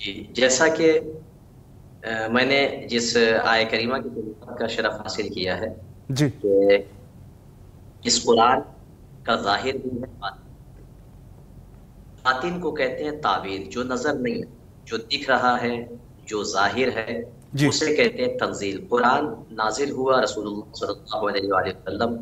جی، جیسا کہ میں نے جس آیہ کریمہ کی تلاوت کا شرف حاصل کیا ہے جی کہ اس قرآن کا ظاہر بھی ہے، باطن کو کہتے ہیں تعبیر، جو نظر نہیں، جو دکھ رہا ہے، جو ظاہر ہے، جی اسے کہتے ہیں تنزیل۔ قرآن نازل ہوا رسول اللہ صلی اللہ علیہ وآلہ وسلم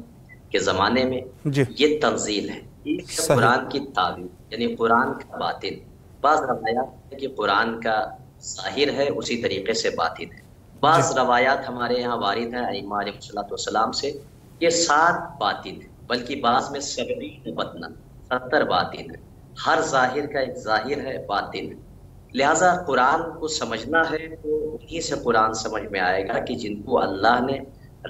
کے زمانے میں، جی یہ تنزیل ہے، ایک ہے صحیح، قرآن کی تعبیر یعنی قرآن کا باطن۔ بعض روایات ہے کہ قرآن کا ظاہر ہے، اسی طریقے سے باطن ہے۔ جی بعض روایات ہمارے یہاں وارد ہیں ائمہ علیہ السلام سے، یہ 7 باطن ہے، بلکہ بعض میں 70 بطن، 70 باطن ہے۔ ہر ظاہر کا ایک ظاہر ہے، باطن ہے۔ لہٰذا قرآن کو سمجھنا ہے تو انہی سے قرآن سمجھ میں آئے گا کہ جن کو اللہ نے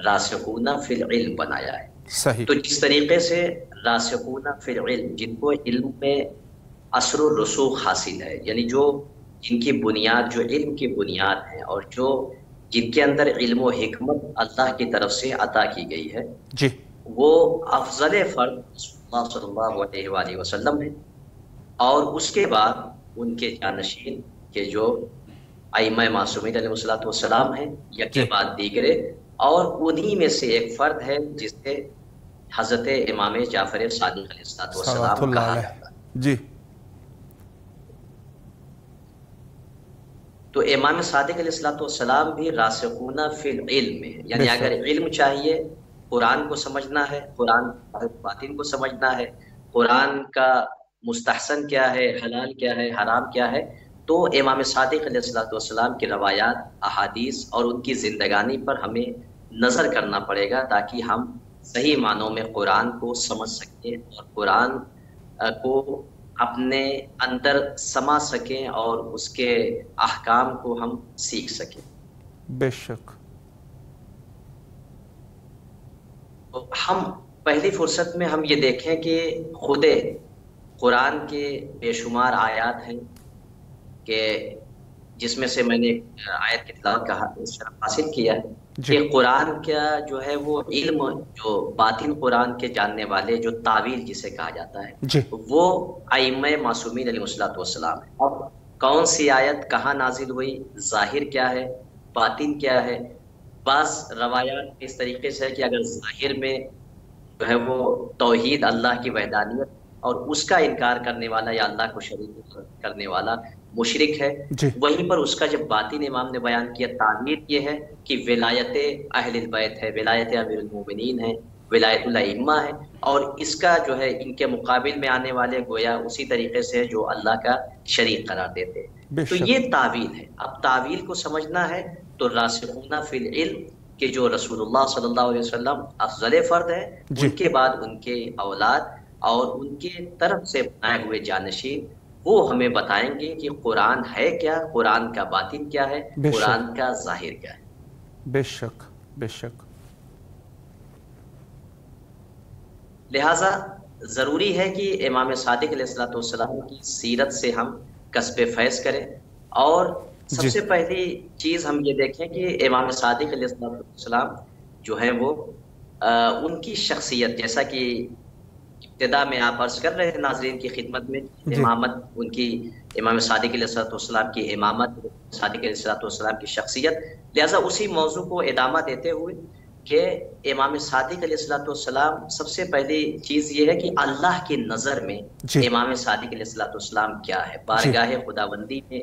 راسخون فی العلم بنایا ہے۔ صحیح، تو جس طریقے سے راسخون فی العلم، جن کو علم میں اثر و رسوخ حاصل ہے، یعنی جو جن کی بنیاد، جو علم کی بنیاد ہے، اور جو جن کے اندر علم و حکمت اللہ کی طرف سے عطا کی گئی ہے، جی وہ افضل فرد رسول اللہ صلی اللہ علیہ وآلہ وسلم ہے، اور اس کے بعد ان کے جانشین کے جو ائمہ معصومین علیہ السلام ہیں، یکے بعد دیگرے، اور انہی میں سے ایک فرد ہے جسے حضرت امام جعفر صادق علیہ صلوات السلام اللہ کہا علیہ، جاتا ہے۔ جی تو امام صادق علیہ السلام بھی راسخون فی العلم میں، بے یعنی شک، اگر علم چاہیے، قرآن کو سمجھنا ہے، قرآن باطن کو سمجھنا ہے، قرآن کا مستحسن کیا ہے، حلال کیا ہے، حرام کیا ہے، تو امام صادق علیہ السلام کی روایات، احادیث اور ان کی زندگانی پر ہمیں نظر کرنا پڑے گا، تاکہ ہم صحیح معنوں میں قرآن کو سمجھ سکیں اور قرآن کو اپنے اندر سما سکیں اور اس کے احکام کو ہم سیکھ سکیں۔ بے شک، تو ہم پہلی فرصت میں ہم یہ دیکھیں کہ خود قرآن کے بے شمار آیات ہیں کہ جس میں سے میں نے آیت کی تلاوت کا شرف حاصل کیا ہے جی کہ قرآن کا جو ہے وہ علم، جو باطن قرآن کے جاننے والے، جو تعویل جسے کہا جاتا ہے، جی وہ ائمہ معصومین علیہ السلام ہے۔ اب کون سی آیت کہاں نازل ہوئی، ظاہر کیا ہے، باطن کیا ہے؟ بعض روایات اس طریقے سے ہے کہ اگر ظاہر میں جو ہے وہ توحید، اللہ کی وحدانیت اور اس کا انکار کرنے والا یا اللہ کو شریک کرنے والا مشرک ہے، جی وہیں پر اس کا جب باطن امام نے بیان کیا، تعبیر یہ ہے کہ ولایت اہل البیت ہے، ولایت امیر المومنین ہے، ولایت الائمہ ہے، اور اس کا جو ہے ان کے مقابل میں آنے والے گویا اسی طریقے سے جو اللہ کا شریک قرار دیتے ہیں۔ بے تو شک، یہ تعویل ہے۔ اب تعویل کو سمجھنا ہے تو راسخون فی العلم کہ جو رسول اللہ صلی اللہ علیہ وسلم افضل فرد ہے، جی ان کے بعد ان کے اولاد اور ان کے طرف سے بنائے ہوئے جانشین، وہ ہمیں بتائیں گے کہ قرآن ہے کیا، قرآن کا باطن کیا ہے، بے شک، قرآن کا ظاہر کیا ہے۔ بے شک، بے شک، لہٰذا ضروری ہے کہ امام صادق علیہ السلام کی سیرت سے ہم کسب فیض کریں، اور سب جی سے پہلی چیز ہم یہ دیکھیں کہ امام صادق علیہ السلام جو ہے وہ ان کی شخصیت، جیسا کہ ابتدا میں آپ عرض کر رہے ہیں ناظرین کی خدمت میں، جی امامت ان کی، امام صادق علیہ السلام کی امامت، صادق علیہ السلام کی شخصیت، لہٰذا اسی موضوع کو ادامہ دیتے ہوئے کہ امام صادق علیہ السلام، سب سے پہلی چیز یہ ہے کہ اللہ کی نظر میں جی امام صادق علیہ السلام کیا ہے، جی بارگاہ خداوندی میں،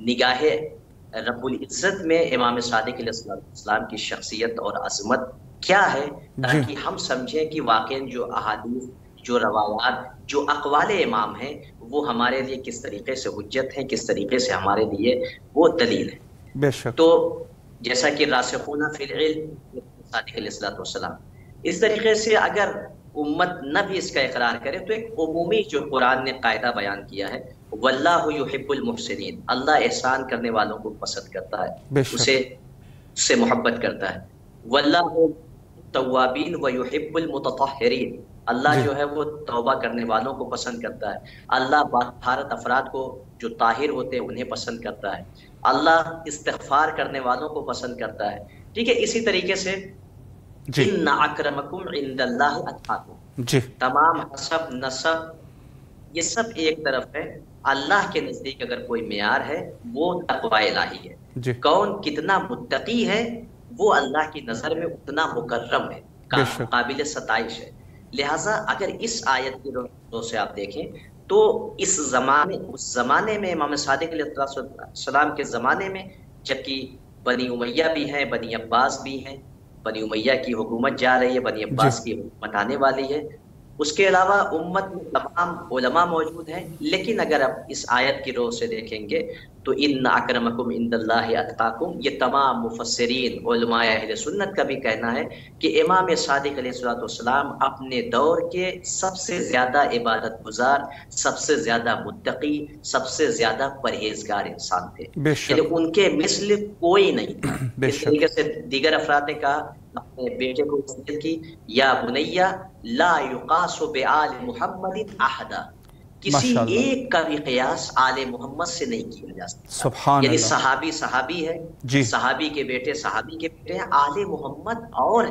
نگاہ رب العزت میں امام صادق علیہ السلام کی شخصیت اور عظمت کیا ہے، جی تاکہ ہم سمجھیں کہ واقعا جو احادیث، جو روایات، جو اقوال امام ہیں، وہ ہمارے لیے کس طریقے سے حجت ہیں، کس طریقے سے ہمارے لیے وہ دلیل ہے۔ بے شک، تو جیسا کہ راسخون فی العلم صادق علیہ السلام، اس طریقے سے اگر امت نہ بھی اس کا اقرار کرے تو ایک عمومی جو قرآن نے قاعدہ بیان کیا ہے، واللہ یحب المحسنین، اللہ احسان کرنے والوں کو پسند کرتا ہے، بے شک، اس سے محبت کرتا ہے۔ واللہ توابین و یحب المتطہرین، اللہ جی جو ہے وہ توبہ کرنے والوں کو پسند کرتا ہے، اللہ باطہارت افراد کو جو طاہر ہوتے ہیں انہیں پسند کرتا ہے، اللہ استغفار کرنے والوں کو پسند کرتا ہے۔ ٹھیک ہے، اسی طریقے سے جی ان اکرمکم عند اللہ اتقاکم، جی تمام حسب نسب یہ سب ایک طرف ہے، اللہ کے نزدیک اگر کوئی معیار ہے وہ تقوی الہی ہے، کون کتنا متقی ہے وہ اللہ کی نظر میں اتنا مکرم ہے، قابل ستائش ہے۔ لہٰذا اگر اس آیت کی روح سے آپ دیکھیں تو اس زمانے میں امام صادق علیہ السلام کے زمانے میں، جبکہ بنی امیہ بھی ہیں، بنی عباس بھی ہیں، بنی امیہ کی حکومت جا رہی ہے، بنی عباس کی حکومت آنے والی ہے، اس کے علاوہ امت میں تمام علماء موجود ہیں، لیکن اگر آپ اس آیت کی روح سے دیکھیں گے تو ان اکرمکم عند اللہ اتقاکم، یہ تمام مفسرین علماء اہل سنت کا بھی کہنا ہے کہ امام صادق علیہ السلام اپنے دور کے سب سے زیادہ عبادت گزار، سب سے زیادہ متقی، سب سے زیادہ پرہیزگار انسان تھے، یعنی ان کے مثل کوئی نہیں تھا۔ اس طریقے سے دیگر افراد نے کہا، اپنے بیٹے کو وصیت کی، یا بنیہ لا یقاس بآل محمد احدا، کسی ایک کا بھی قیاس آل محمد سے نہیں کیا جا سکتا، یعنی صحابی صحابی ہے، صحابی کے بیٹے صحابی کے بیٹے ہیں، آل محمد اور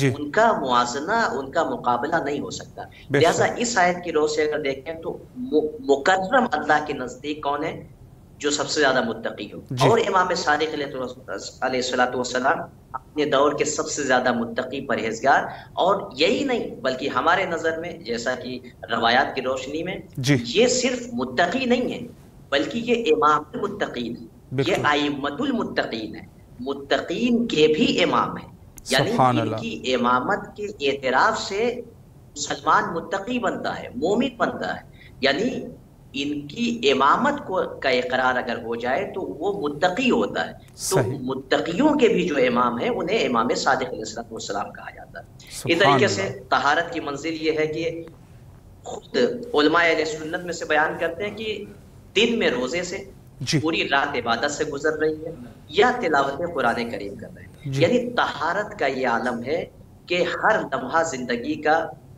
ان کا موازنہ، ان کا مقابلہ نہیں ہو سکتا۔ لہٰذا اس آیت کی روح سے اگر دیکھیں تو مکرم اللہ کے نزدیک کون ہے؟ جو سب سے زیادہ متقی ہو، اور امام صادق علیہ السلام اپنے دور کے سب سے زیادہ متقی پرہیزگار، اور یہی نہیں بلکہ ہمارے نظر میں جیسا کہ روایات کی روشنی میں یہ صرف متقی نہیں ہے بلکہ یہ امام المتقین ہے، یہ ائمۃ المتقین ہے، متقین کے بھی امام ہیں، یعنی ان کی امامت کے اعتراف سے مسلمان متقی بنتا ہے، مومن بنتا ہے، یعنی ان کی امامت کا اقرار اگر ہو جائے تو وہ متقی ہوتا ہے، تو متقیوں کے بھی جو امام ہیں انہیں امام صادق علیہ السلام کہا جاتا ہے۔ اس طریقے سے طہارت کی منزل یہ ہے کہ خود علماء اہل سنت میں سے بیان کرتے ہیں کہ دن میں روزے سے، پوری رات عبادت سے گزر رہی ہے، یا تلاوت قرآن کریم کر رہے ہیں، یعنی طہارت کا یہ عالم ہے کہ ہر لمحہ زندگی کا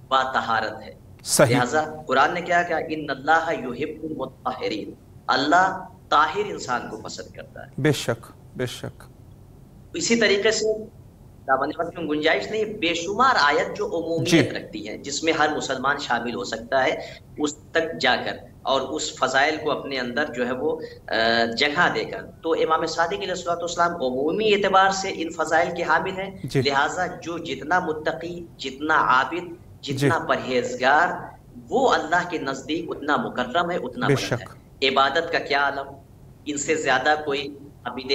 با طہارت ہے۔ لہٰذا قرآن نے کیا کہا، ان اللہ یحب المطہرین، اللہ طاہر انسان کو پسند کرتا ہے۔ بے شک بے شک۔ اسی طریقے سے میں گنجائش نہیں، بے شمار آیت جو عمومیت رکھتی ہے، جس میں ہر مسلمان شامل ہو سکتا ہے اس تک جا کر، اور اس فضائل کو اپنے اندر جو ہے وہ جگہ دے کر، تو امام صادق علیہ السلام عمومی اعتبار سے ان فضائل کے حامل ہیں، لہٰذا جو جتنا متقی، جتنا عابد، جتنا پرہیزگار، وہ اللہ کے نزدیک اتنا مکرم ہے، اتنا بلند ہے۔ عبادت کا کیا عالم، ان سے زیادہ کوئی عابد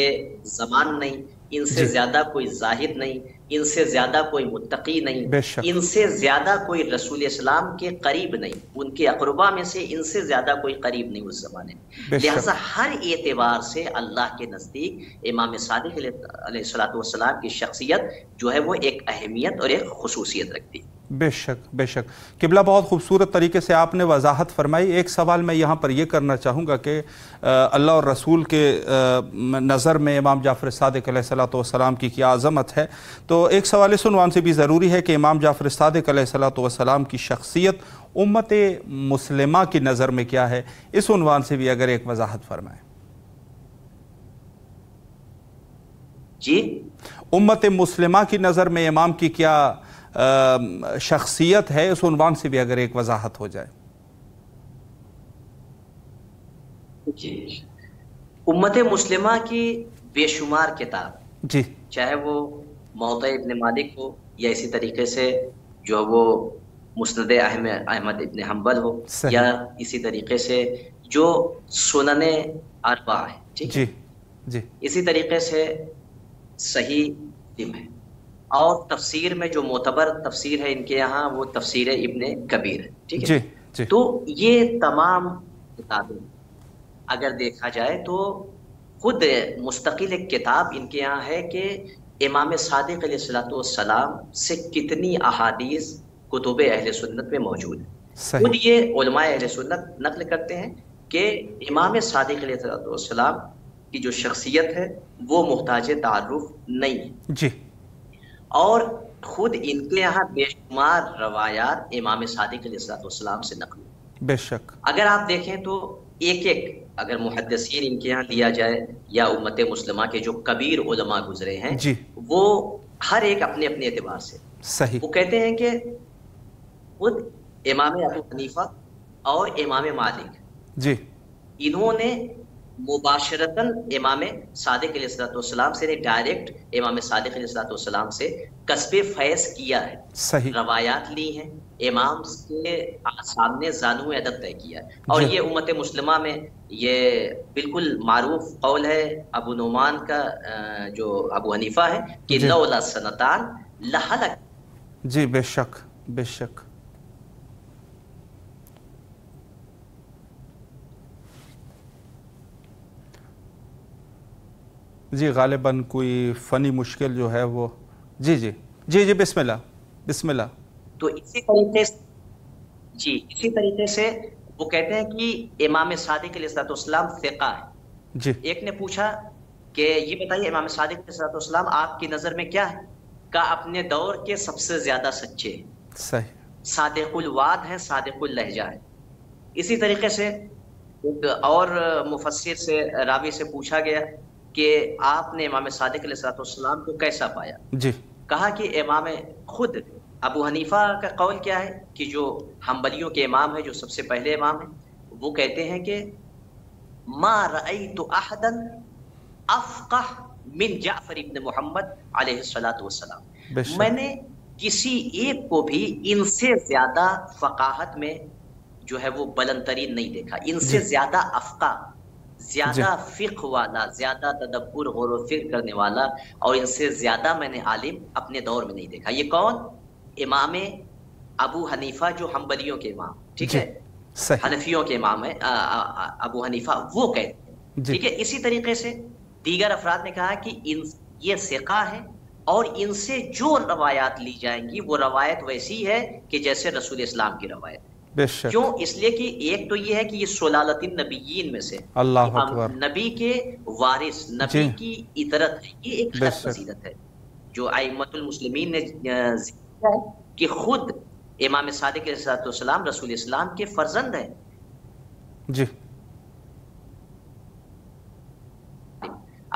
زمان نہیں، ان سے زیادہ کوئی زاہد نہیں، ان سے زیادہ کوئی متقی نہیں، ان سے زیادہ کوئی رسول اسلام کے قریب نہیں، ان کے اقربا میں سے ان سے زیادہ کوئی قریب نہیں اس زمانے میں۔ لہٰذا ہر اعتبار سے اللہ کے نزدیک امام صادق علیہ السلام کی شخصیت جو ہے وہ ایک اہمیت اور ایک خصوصیت رکھتی ہے۔ بے شک بے شک۔ قبلہ بہت خوبصورت طریقے سے آپ نے وضاحت فرمائی۔ ایک سوال میں یہاں پر یہ کرنا چاہوں گا کہ اللہ اور رسول کے نظر میں امام جعفر صادق علیہ السلام کی کیا عظمت ہے، تو ایک سوال اس عنوان سے بھی ضروری ہے کہ امام جعفر صادق علیہ السلام کی شخصیت امت مسلمہ کی نظر میں کیا ہے، اس عنوان سے بھی اگر ایک وضاحت فرمائیں۔ جی، امت مسلمہ کی نظر میں امام کی کیا شخصیت ہے، اس عنوان سے بھی اگر ایک وضاحت ہو جائے۔ جی، امت مسلمہ کی بے شمار کتاب، جی، چاہے وہ موطا ابن مالک ہو، یا اسی طریقے سے جو وہ مسند احمد ابن حنبل ہو، یا اسی طریقے سے جو سنن اربعہ ہے، ٹھیک ہے، جی، اسی طریقے سے صحیح مسلم ہے، اور تفسیر میں جو معتبر تفسیر ہے ان کے یہاں وہ تفسیر ابن کبیر ہے، ٹھیک ہے۔ تو یہ تمام کتابیں اگر دیکھا جائے تو خود مستقل ایک کتاب ان کے یہاں ہے کہ امام صادق علیہ السلام سے کتنی احادیث کتب اہل سنت میں موجود ہیں۔ خود یہ علماء اہل سنت نقل کرتے ہیں کہ امام صادق علیہ السلام کی جو شخصیت ہے وہ محتاج تعارف نہیں ہے، جی، اور خود ان کے یہاں بے شمار روایات امام صادق علیہ السلام سے نقل ہے۔ بے شک اگر آپ دیکھیں تو ایک اگر محدثین ان کے یہاں لیا جائے یا امت مسلمہ کے جو کبیر علماء گزرے ہیں، وہ ہر ایک اپنے اپنے اعتبار سے صحیح، وہ کہتے ہیں کہ خود امام ابو حنیفہ اور امام مالک، جی، انہوں نے مباشرتاً امام صادق علیہ السلام سے ڈائریکٹ امام صادق علیہ السلام سے کسب فیض کیا ہے، صحیح، روایات لی ہیں، امام کے سامنے زانو ادب طے کیا ہے. اور یہ امت مسلمہ میں یہ بالکل معروف قول ہے ابو نعمان کا جو ابو حنیفہ ہے کہ لولا سنتان لہلک. جی بے شک بے شک. جی غالباً کوئی فنی مشکل جو ہے وہ جی جی جی جی بسم اللہ بسم اللہ. تو اسی طریقے سے وہ کہتے ہیں کہ امام صادق علیہ السلام ثقہ ہے. جی ایک نے پوچھا کہ یہ بتائیے امام صادق علیہ السلام آپ کی نظر میں کیا ہے؟ کہا اپنے دور کے سب سے زیادہ سچے ہیں، صحیح، صادق الوعد ہیں، صادق اللہجہ ہے. اسی طریقے سے ایک اور مفسر سے راوی سے پوچھا گیا کہ آپ نے امام صادق علیہ السلام کو کیسا پایا؟ جی کہا کہ امام خود ابو حنیفہ کا قول کیا ہے کہ جو حنبلیوں کے امام ہیں، جو سب سے پہلے امام ہیں، وہ کہتے ہیں کہ ما رأیت احدا افقہ من جعفر ابن محمد علیہ السلام. میں نے کسی ایک کو بھی ان سے زیادہ فقاہت میں جو ہے وہ بلند ترین نہیں دیکھا، ان سے زیادہ افقہ، زیادہ فقہ والا، زیادہ تدبر غور و فکر کرنے والا، اور ان سے زیادہ میں نے عالم اپنے دور میں نہیں دیکھا. یہ کون؟ امام ابو حنیفہ جو حنبلیوں کے امام، ٹھیک ہے، حنفیوں کے امام ہے ابو حنیفہ، وہ کہتے ہیں. ٹھیک ہے. اسی طریقے سے دیگر افراد نے کہا کہ یہ ثقہ ہے اور ان سے جو روایات لی جائیں گی وہ روایت ویسی ہے کہ جیسے رسول اسلام کی روایت. کیوں؟ اس لیے کہ ایک تو یہ ہے کہ یہ سلالۃ النبیین میں سے، اللہ اکبر، نبی کے وارث، نبی کی اطرت ہے. یہ ایک خط فضیلت ہے جو ائمۃ المسلمین نے ذکر کیا ہے کہ خود امام صادق علیہ السلام رسول اسلام کے فرزند ہیں. جی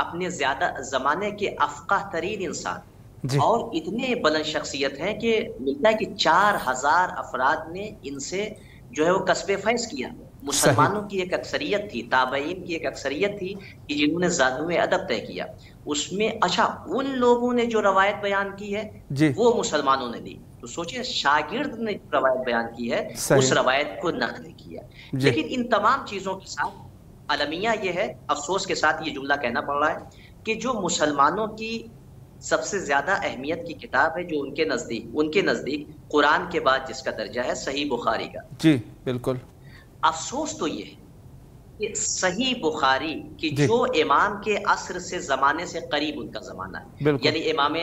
اپنے زیادہ زمانے کے افقہ ترین انسان، اور اتنے بلند شخصیت ہیں کہ ملتا ہے کہ 4000 افراد نے ان سے جو ہے وہ کسب فیض کیا. مسلمانوں کی ایک اکثریت تھی، تابعین کی ایک اکثریت تھی کہ جنہوں نے زانو ادب طے کیا. اس میں اچھا ان لوگوں نے جو روایت بیان کی ہے وہ مسلمانوں نے دی. تو سوچیں شاگرد نے جو روایت بیان کی ہے اس روایت کو نقل کیا. لیکن ان تمام چیزوں کے ساتھ المیہ یہ ہے، افسوس کے ساتھ یہ جملہ کہنا پڑ رہا ہے کہ جو مسلمانوں کی سب سے زیادہ اہمیت کی کتاب ہے، جو ان کے نزدیک قرآن کے بعد جس کا درجہ ہے صحیح بخاری کا. جی بالکل. افسوس تو یہ ہے کہ صحیح بخاری کی جو امام کے عصر سے زمانے سے قریب ان کا زمانہ ہے، یعنی امام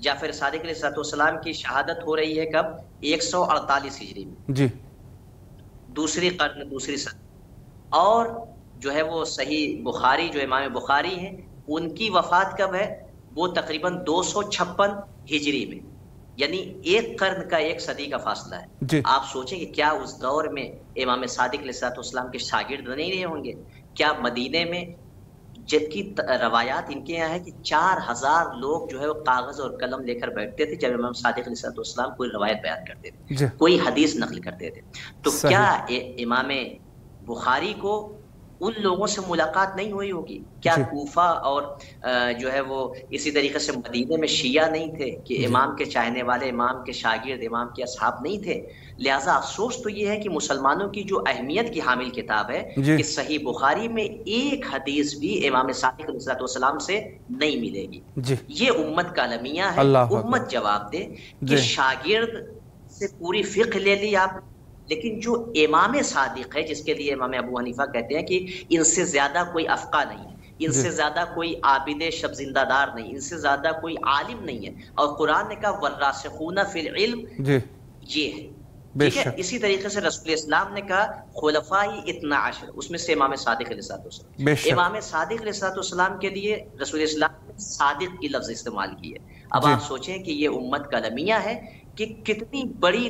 جعفر صادق علیہ السلام کی شہادت ہو رہی ہے کب؟ 148 ہجری میں، جی دوسری قرن، دوسری صدی. اور جو ہے وہ صحیح بخاری جو امام بخاری ہیں ان کی وفات کب ہے؟ وہ تقریباً 256 ہجری میں، یعنی ایک قرن کا، ایک صدی کا فاصلہ ہے. آپ سوچیں کہ کیا اس دور میں امام صادق علیہ السلام کے شاگرد نہیں رہے ہوں گے؟ کیا مدینے میں، جبکہ روایات ان کے یہاں ہے کہ 4000 لوگ جو ہے وہ کاغذ اور قلم لے کر بیٹھتے تھے جب امام صادق علیہ السلام کوئی روایت بیان کرتے تھے، کوئی حدیث نقل کرتے تھے. تو کیا امام بخاری کو ان لوگوں سے ملاقات نہیں ہوئی ہوگی؟ کیا کوفہ اور جو ہے وہ اسی طریقے سے مدینے میں شیعہ نہیں تھے کہ امام کے چاہنے والے، امام کے شاگرد، امام کے اصحاب نہیں تھے؟ لہٰذا افسوس تو یہ ہے کہ مسلمانوں کی جو اہمیت کی حامل کتاب ہے کہ صحیح بخاری میں ایک حدیث بھی امام صادق علیہ السلام سے نہیں ملے گی. یہ امت کا المیہ ہے. امت جواب دے کہ شاگرد سے پوری فقہ لے لی آپ، لیکن جو امام صادق ہے جس کے لیے امام ابو حنیفہ کہتے ہیں کہ ان سے زیادہ کوئی افقہ نہیں ہے، ان سے زیادہ کوئی عابد شب زندہ دار نہیں، ان سے زیادہ کوئی عالم نہیں ہے. اور قرآن نے کہا والراسخون فی العلم، یہ ہے. ٹھیک ہے. اسی طریقے سے رسول اسلام نے کہا خلفائی 12، اس میں سے امام صادق علیہ السلام. امام صادق علیہ السلام کے لیے رسول اسلام نے صادق کی لفظ استعمال کی ہے. اب آپ سوچیں کہ یہ امت کا المیہ ہے کہ کتنی بڑی